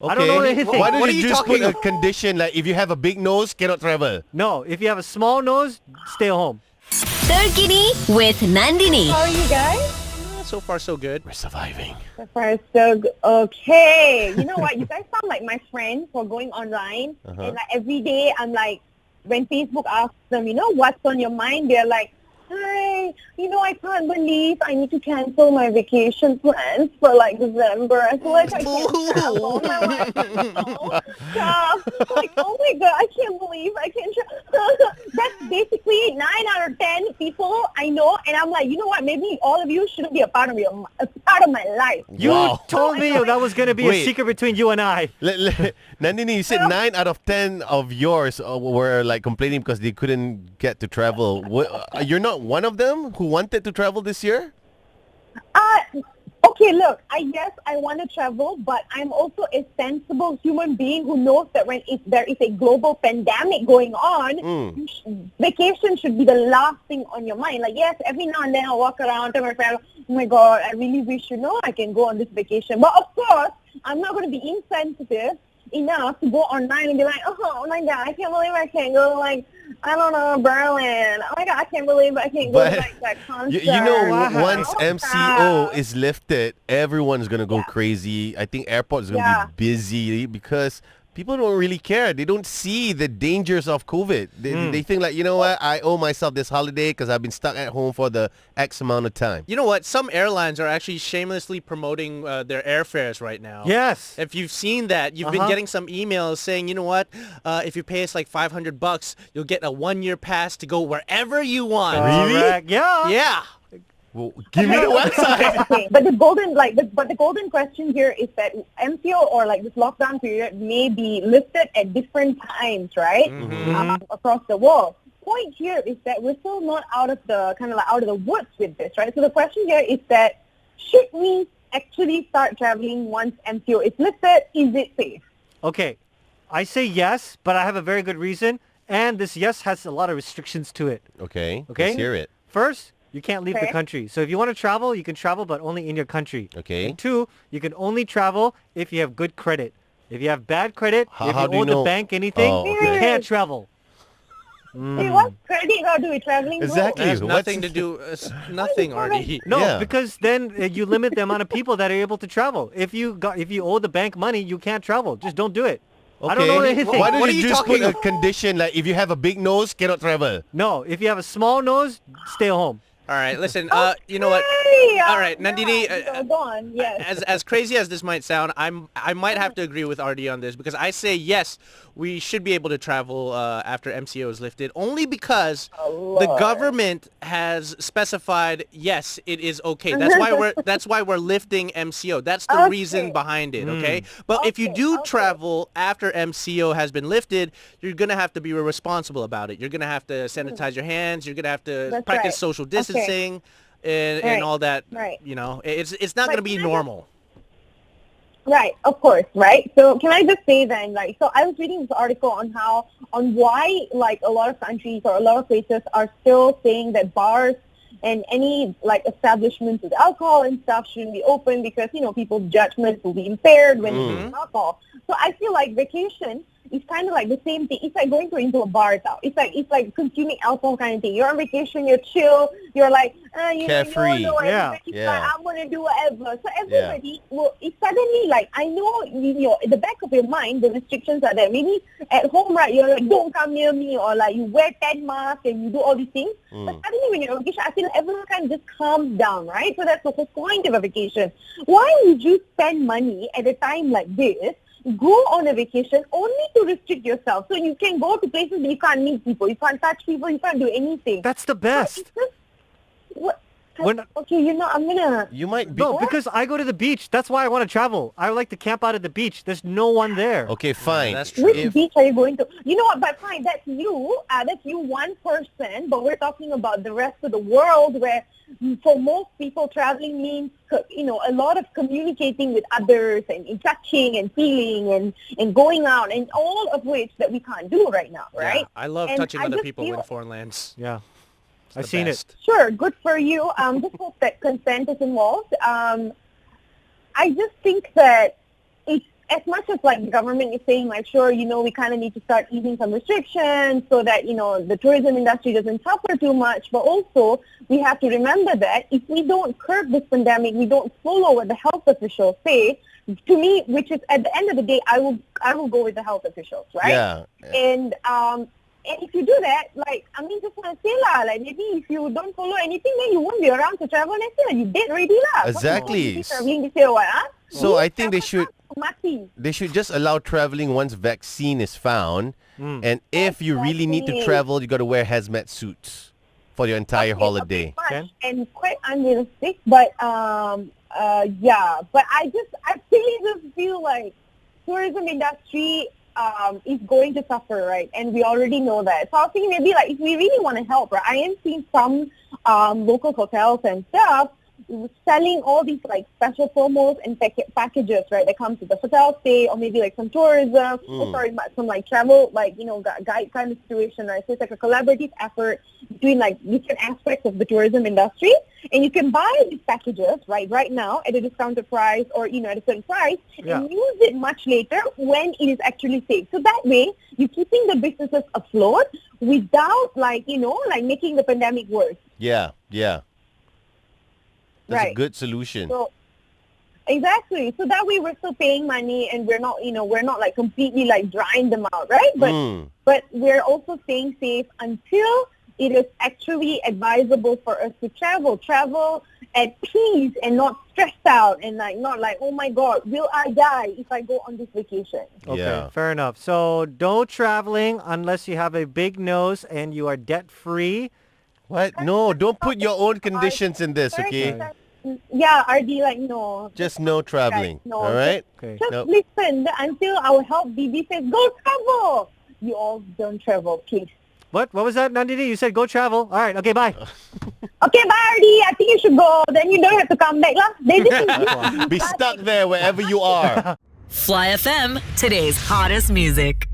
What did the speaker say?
I don't know anything. Why What did are you you just put talking a about? condition like if you have a big nose, cannot travel? No, if you have a small nose, stay home. Terkini with Nandini. How are you guys? So far, so good. We're surviving. So far, so good. Okay. You know what? You guys sound like my friends for going online. And like every day, I'm like, when Facebook asks them, what's on your mind? They're like, hi, I can't believe I need to cancel my vacation plans for like December. I feel like I can't travel. And I'm like, oh, stop. Like, oh my God, I can't believe I can't travel. That's basically 9 out of 10 people I know. And I'm like, you know what? Maybe all of you shouldn't be a part of my life. You Wow. told me that was going to be a Wait. secret between you and I. Nandini, you said 9 out of 10 of yours were like complaining because they couldn't get to travel. You're not one of them who wanted to travel this year? Okay, look, I guess I want to travel, but I'm also a sensible human being who knows that if there is a global pandemic going on, vacation should be the last thing on your mind. Like, yes, every now and then I'll walk around tell my friend, oh my God, I really wish, I can go on this vacation. But of course, I'm not going to be insensitive enough to go online and be like, oh my God, I can't believe I can't go, like, I don't know, Berlin. Oh my God, I can't believe I can't go to like that concert. Once Oh, MCO God. is lifted, everyone's going to go crazy. I think airports are going to be busy because people don't really care. They don't see the dangers of COVID. They think like, you know what, I owe myself this holiday because I've been stuck at home for the X amount of time. You know what? Some airlines are actually shamelessly promoting their airfares right now. Yes. If you've seen that, you've been getting some emails saying, you know what? If you pay us like $500, you'll get a 1-year pass to go wherever you want. Correct. Yeah. Yeah. Well, give me the website. Okay, but the golden question here is that MCO or like this lockdown period may be lifted at different times, right? Across the world. Point here is that we're still not out of the woods with this, right? So the question here is that should we actually start traveling once MCO is lifted? Is it safe? Okay. I say yes, but I have a very good reason. And this yes has a lot of restrictions to it. Okay, Okay? let's hear it. First, you can't leave the Okay. country. So if you want to travel, you can travel, but only in your country. Okay. And 2, you can only travel if you have good credit. If you have bad credit, How if do you you owe the know? bank anything, Oh, you okay. can't travel. Hey, what credit got to do with traveling? Exactly. It has What's- nothing to do, nothing, Artie. No, Yeah. because then you limit the amount of people that are able to travel. If you owe the bank money, you can't travel. Just don't do it. I don't know anything. Why did What are you you just put talking a about? condition like if you have a big nose, cannot travel? No, if you have a small nose, stay home. All right, listen, you know what? Hey, All right, Nandini, go on. Yes. As crazy as this might sound, I might have to agree with RD on this because I say yes, we should be able to travel after MCO is lifted, only because the government has specified yes, it is okay. That's why we're lifting MCO. That's the Okay. reason behind it. Okay, but if you do Okay. travel after MCO has been lifted, you're gonna have to be responsible about it. You're gonna have to sanitize your hands. You're gonna have to That's practice right. social Okay. distancing. And Right. all that, Right. It's not But going to be can I just- normal. Right, of course, right? So can I just say then, so I was reading this article on why, like, a lot of countries or a lot of places are still saying that bars and any, like, establishments with alcohol and stuff shouldn't be open because, people's judgments will be impaired when they drink alcohol. So I feel like vacation is kind of like the same thing. It's like going into a bar out. It's like consuming alcohol kind of thing. You're on vacation, you're chill, you're like, Carefree. you know, Yeah. it's Yeah. like, I'm going to do whatever. So everybody it's suddenly like, I know, in the back of your mind, the restrictions are there. Maybe at home, right, you're like, don't come near me, or like you wear 10 masks and you do all these things. But suddenly when you're on vacation, I feel everyone kind of just calms down, right? So that's the whole point of a vacation. Why would you spend money at a time like this, go on a vacation only to restrict yourself? So you can go to places but you can't meet people, you can't touch people, you can't do anything. That's the best. It's just- what? When- Okay, I'm gonna... You might be... No, because I go to the beach. That's why I want to travel. I like to camp out at the beach. There's no one there. Okay, fine. That's true. Which beach are you going to? You know what? But fine, that's you. That's you, one person. But we're talking about the rest of the world, where for most people, traveling means a lot of communicating with others and touching and feeling and going out, and all of which that we can't do right now, right? Yeah, I love And touching I other just people feel- in foreign lands. Yeah. It's I've the seen best. Sure, good for you. Just hope that consent is involved. I just think that it's as much as like the government is saying, like, sure, we kind of need to start easing some restrictions so that, the tourism industry doesn't suffer too much. But also, we have to remember that if we don't curb this pandemic, we don't follow what the health officials say, to me, which is at the end of the day, I will go with the health officials, right? Yeah. And if you do that, just want to say like maybe if you don't follow anything, then you won't be around to travel next year. You dead already lah. Exactly. Traveling this year, what? So I think they should just allow traveling once vaccine is found, and if you really need to travel, you got to wear hazmat suits for your entire holiday. And quite unrealistic, but yeah. But I really just feel like tourism industry is going to suffer, right? And we already know that. So I was thinking maybe like if we really want to help, right? I am seeing some local hotels and stuff selling all these like special promos and packages, right? That comes with the hotel stay or maybe like some tourism, some like travel, guide kind of situation, right? So it's like a collaborative effort between like different aspects of the tourism industry, and you can buy these packages right now at a discounted price or at a certain price and use it much later when it is actually safe. So that way you're keeping the businesses afloat without making the pandemic worse. Yeah. That's right. a good solution. So, exactly. So that way we're still paying money and we're not like completely like drying them out, right? But we're also staying safe until it is actually advisable for us to travel at peace and not stressed out and not like, oh my God, will I die if I go on this vacation? Okay, fair enough. So no traveling unless you have a big nose and you are debt free. What? No, don't put your own conditions in this, okay? Yeah, RD, no. Just no traveling, no, all right? Just listen until our health BB says, go travel. You all don't travel, please. What was that, Nandini? You said go travel. All right, okay, bye. Okay, bye, RD. I think you should go. Then you don't have to come back, lah. Be stuck there wherever you are. Fly FM, today's hottest music.